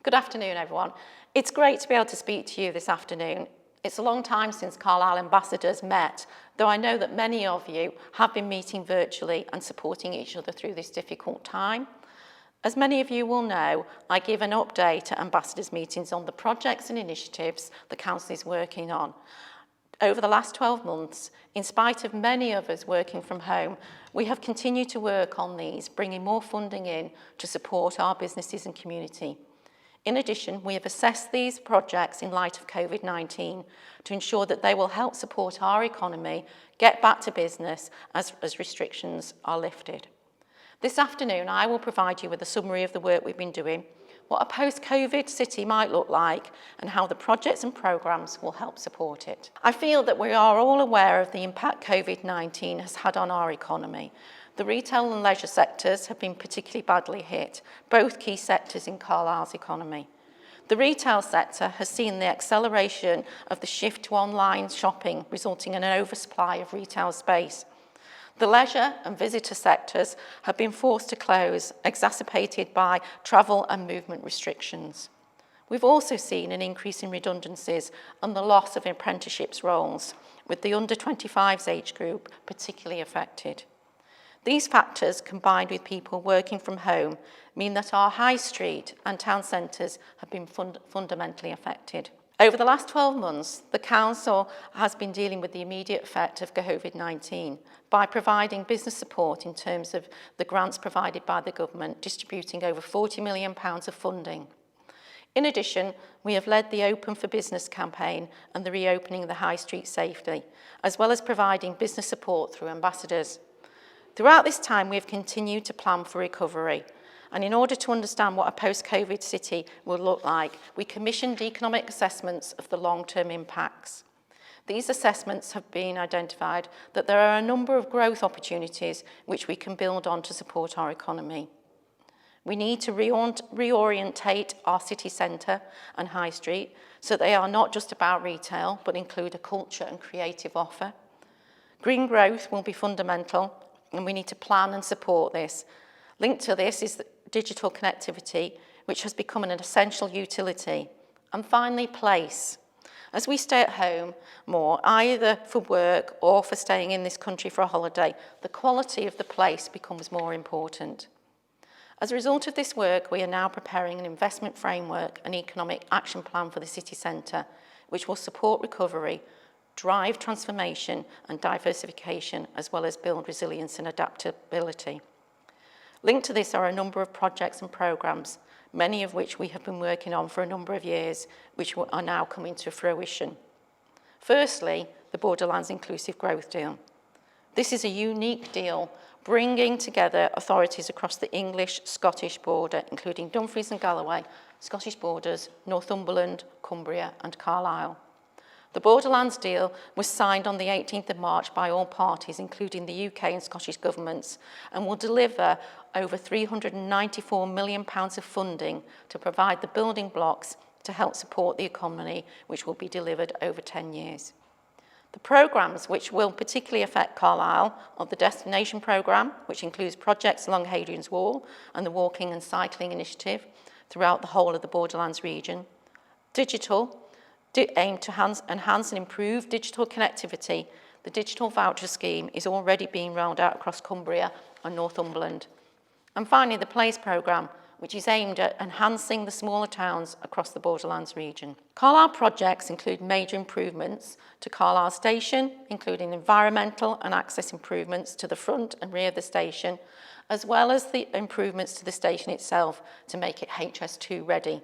Good afternoon, everyone. It's great to be able to speak to you this afternoon. It's a long time since Carlisle ambassadors met, though I know that many of you have been meeting virtually and supporting each other through this difficult time. As many of you will know, I give an update at ambassadors meetings on the projects and initiatives the Council is working on. Over the last 12 months, in spite of many of us working from home, we have continued to work on these, bringing more funding in to support our businesses and community. In addition, we have assessed these projects in light of COVID-19 to ensure that they will help support our economy get back to business as restrictions are lifted. This afternoon, I will provide you with a summary of the work we've been doing, what a post-COVID city might look like, and how the projects and programmes will help support it. I feel that we are all aware of the impact COVID-19 has had on our economy. The retail and leisure sectors have been particularly badly hit, both key sectors in Carlisle's economy. The retail sector has seen the acceleration of the shift to online shopping, resulting in an oversupply of retail space. The leisure and visitor sectors have been forced to close, exacerbated by travel and movement restrictions. We've also seen an increase in redundancies and the loss of apprenticeships roles, with the under-25s age group particularly affected. These factors, combined with people working from home, mean that our high street and town centres have been fundamentally affected. Over the last 12 months, the Council has been dealing with the immediate effect of COVID-19 by providing business support in terms of the grants provided by the government, distributing over £40 million of funding. In addition, we have led the Open for Business campaign and the reopening of the high street safely, as well as providing business support through ambassadors. Throughout this time, we have continued to plan for recovery. And in order to understand what a post-COVID city will look like, we commissioned economic assessments of the long-term impacts. These assessments have been identified that there are a number of growth opportunities which we can build on to support our economy. We need to reorientate our city centre and high street so they are not just about retail, but include a culture and creative offer. Green growth will be fundamental, and we need to plan and support this. Linked to this is digital connectivity, which has become an essential utility. And finally, place. As we stay at home more, either for work or for staying in this country for a holiday, the quality of the place becomes more important. As a result of this work, we are now preparing an investment framework and economic action plan for the city centre, which will support recovery, drive transformation and diversification, as well as build resilience and adaptability. Linked to this are a number of projects and programmes, many of which we have been working on for a number of years, which are now coming to fruition. Firstly, the Borderlands Inclusive Growth Deal. This is a unique deal, bringing together authorities across the English-Scottish border, including Dumfries and Galloway, Scottish Borders, Northumberland, Cumbria and Carlisle. The Borderlands deal was signed on the 18th of March by all parties, including the UK and Scottish governments, and will deliver over £394 million of funding to provide the building blocks to help support the economy, which will be delivered over 10 years. The programmes which will particularly affect Carlisle are the Destination Programme, which includes projects along Hadrian's Wall and the Walking and Cycling Initiative throughout the whole of the Borderlands region. Digital, aimed to enhance and improve digital connectivity. The digital voucher scheme is already being rolled out across Cumbria and Northumberland. And finally, the Place programme, which is aimed at enhancing the smaller towns across the Borderlands region. Carlisle projects include major improvements to Carlisle station, including environmental and access improvements to the front and rear of the station, as well as the improvements to the station itself to make it HS2 ready.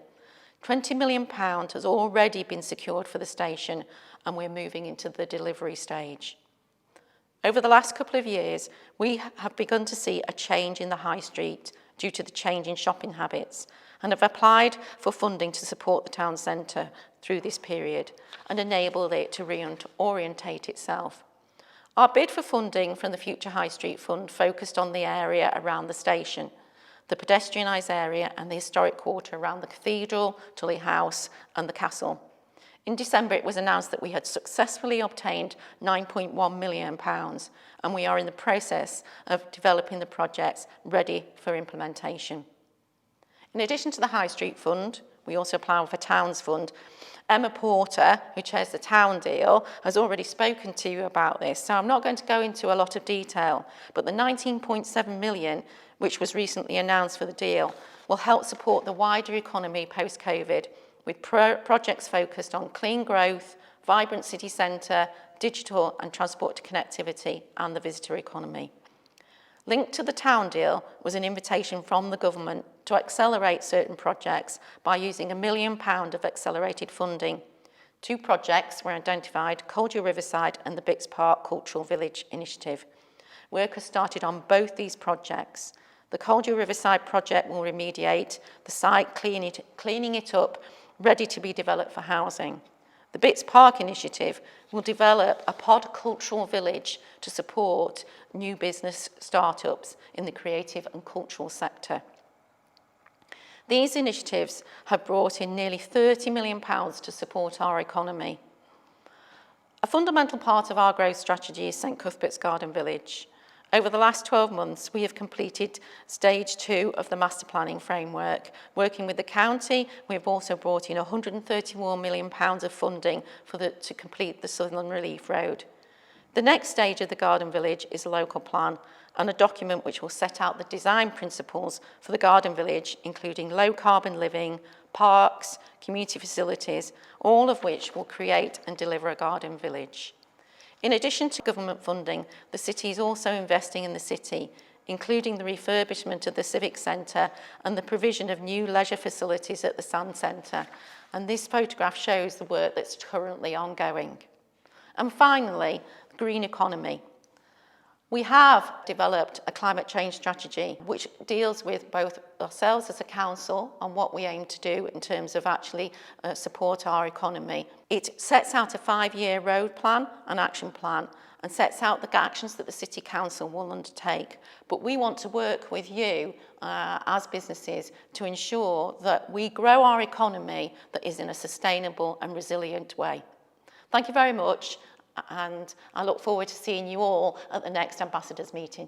£20 million has already been secured for the station, and we're moving into the delivery stage. Over the last couple of years, we have begun to see a change in the high street due to the change in shopping habits, and have applied for funding to support the town centre through this period and enable it to reorientate itself. Our bid for funding from the Future High Street Fund focused on the area around the station, the pedestrianised area and the historic quarter around the cathedral, Tully House and the castle. In December, it was announced that we had successfully obtained £9.1 million, and we are in the process of developing the projects ready for implementation. In addition to the High Street Fund, We also apply for Towns Fund. Emma Porter, who chairs the Town Deal, has already spoken to you about this, so I'm not going to go into a lot of detail, but the 19.7 million, which was recently announced for the deal, will help support the wider economy post-COVID, with projects focused on clean growth, vibrant city centre, digital and transport connectivity, and the visitor economy. Linked to the Town Deal was an invitation from the government to accelerate certain projects by using £1 million of accelerated funding. 2 projects were identified, Coldier Riverside and the Bix Park Cultural Village Initiative. Work has started on both these projects. The Coldier Riverside project will remediate the site, cleaning it up, ready to be developed for housing. The Bix Park initiative will develop a pod cultural village to support new business startups in the creative and cultural sector. These initiatives have brought in nearly £30 million to support our economy. A fundamental part of our growth strategy is St Cuthbert's Garden Village. Over the last 12 months, we have completed stage 2 of the master planning framework. Working with the county, we have also brought in £131 million of funding to complete the Southern Relief Road. The next stage of the Garden Village is a local plan and a document which will set out the design principles for the Garden Village, including low carbon living, parks, community facilities, all of which will create and deliver a garden village. In addition to government funding, the city is also investing in the city, including the refurbishment of the Civic Centre and the provision of new leisure facilities at the Sand Centre. And this photograph shows the work that's currently ongoing. And finally, the green economy. We have developed a climate change strategy which deals with both ourselves as a council and what we aim to do in terms of actually support our economy. It sets out a 5-year road plan and action plan and sets out the actions that the City Council will undertake. But we want to work with you as businesses to ensure that we grow our economy that is in a sustainable and resilient way. Thank you very much. And I look forward to seeing you all at the next Ambassadors meeting.